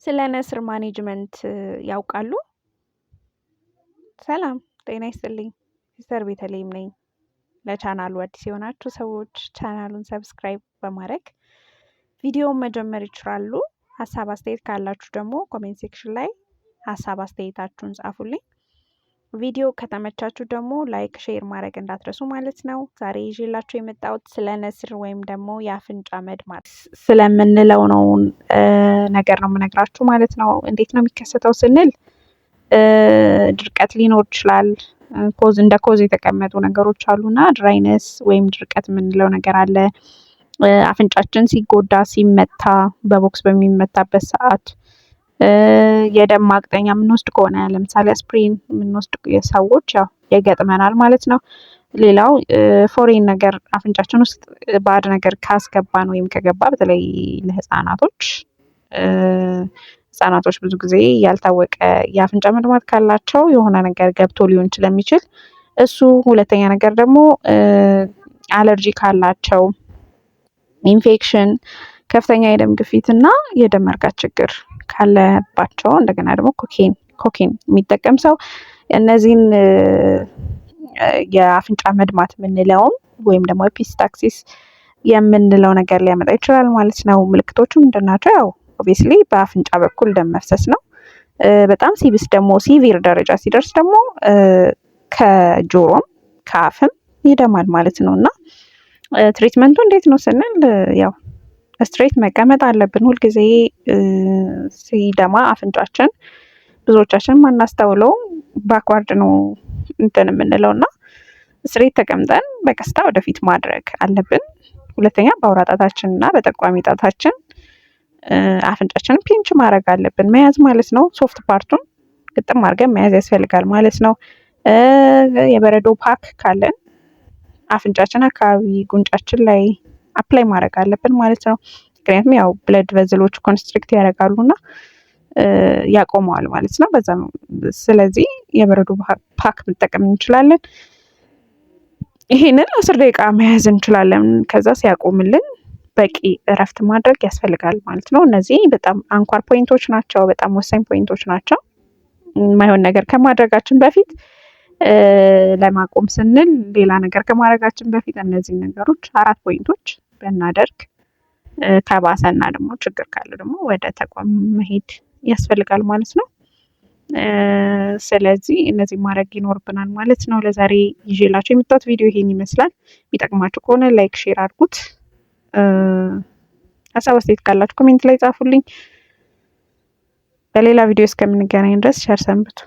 ስለ ነስር ማኔጅመንት ያውቃሉ? ሰላም ጤና ይስጥልኝ። ሲስተር ቤተልሔም ነኝ። ለቻናሉ አዲስ የሆናችሁ ሰዎች ቻናሉን ሰብስክራይብ በማድረግ ቪዲዮውን መጀመር ይችላሉ። ሀሳብ አስተያየት ካላችሁ ደግሞ ኮሜንት ሴክሽን ላይ ሀሳብ አስተያየታችሁን ጻፉልኝ። ቪዲዮ ከተመቻችሁ ደግሞ ላይክ ሼር ማድረግ እንዳትረሱ ማለት ነው። ዛሬ ይዤላችሁ የመጣሁት ስለ ነስር ወይም ደግሞ የአፍንጫ መድማት ስለምንለው ነው ነገር ነው የምነግራችሁ ማለት ነው። እንዴት ነው የሚከሰተው ስንል ድርቀት ሊኖር ይችላል። እንደ ኮዝ የተቀመጡ ነገሮች አሉና ድራይነስ ወይም ድርቀት የምንለው ነገር አለ። አፍንጫችን ሲጎዳ ሲመታ በቦክስ በሚመታበት ሰዓት የደም ማቅጠኛ የምንወስድ ከሆነ ለምሳሌ አስፕሪን የምንወስድ ሰዎች ያው ይገጥመናል ማለት ነው። ሌላው ፎሬን ነገር አፍንጫችን ውስጥ ባዕድ ነገር ካስገባን ወይም ከገባ በተለይ ለህፃናቶች ብዙ ጊዜ ያልታወቀ የአፍንጫ መድማት ካላቸው የሆነ ነገር ገብቶ ሊሆን ስለሚችል እሱ። ሁለተኛ ነገር ደግሞ አለርጂ ካላቸው፣ ኢንፌክሽን፣ ከፍተኛ የደም ግፊት እና የደም መርጋት ችግር ካለባቸው፣ እንደገና ደግሞ ኮኬን የሚጠቀም ሰው እነዚህን የአፍንጫ መድማት የምንለውም ወይም ደግሞ ኤፒስታክሲስ የምንለው ነገር ሊያመጣ ይችላል ማለት ነው። ምልክቶቹ ምንድን ናቸው? ያው ኦብቪየስሊ በአፍንጫ በኩል ደም መፍሰስ ነው። በጣም ሲብስ ደግሞ ሲቪር ደረጃ ሲደርስ ደግሞ ከጆሮም ከአፍም ይደማል ማለት ነው። እና ትሪትመንቱ እንዴት ነው ስንል ያው ስትሬት መቀመጥ አለብን። ሁልጊዜ ሲደማ አፍንጫችን ብዙዎቻችን ማናስተውለው ባክዋርድ ነው እንትን የምንለው እና ስትሬት ተቀምጠን በቀስታ ወደፊት ማድረግ አለብን። ሁለተኛ በአውራ ጣታችን እና በጠቋሚ ጣታችን አፍንጫችንን ፒንች ማድረግ አለብን፣ መያዝ ማለት ነው። ሶፍት ፓርቱን ግጥም አድርገን መያዝ ያስፈልጋል ማለት ነው። የበረዶ ፓክ ካለን አፍንጫችን አካባቢ ጉንጫችን ላይ አፕላይ ማድረግ አለብን ማለት ነው። ምክንያቱም ያው ብለድ ቨዝሎች ኮንስትሪክት ያደርጋሉና ያቆመዋል ማለት ነው። በዛ ስለዚህ የበረዶ ፓክ መጠቀም እንችላለን። ይሄንን 10 ደቂቃ መያዝ እንችላለን። ከዛ ሲያቆምልን በቂ እረፍት ማድረግ ያስፈልጋል ማለት ነው። እነዚህ በጣም አንኳር ፖይንቶች ናቸው፣ በጣም ወሳኝ ፖይንቶች ናቸው። የማይሆን ነገር ከማድረጋችን በፊት ለማቆም ስንል ሌላ ነገር ከማድረጋችን በፊት እነዚህ ነገሮች 4 ፖይንቶች ብናደርግ ከባሰና ደግሞ ችግር ካለ ደግሞ ወደ ተቋም መሄድ ያስፈልጋል ማለት ነው። ስለዚህ እነዚህ ማድረግ ይኖርብናል ማለት ነው። ለዛሬ ይዤላችሁ የመጣሁት ቪዲዮ ይሄን ይመስላል። የሚጠቅማችሁ ከሆነ ላይክ ሼር አድርጉት። ሀሳብ አስተያየት ካላችሁ ኮሜንት ላይ ጻፉልኝ። በሌላ ቪዲዮ እስከምንገናኝ ድረስ ቸር ሰንብቱ።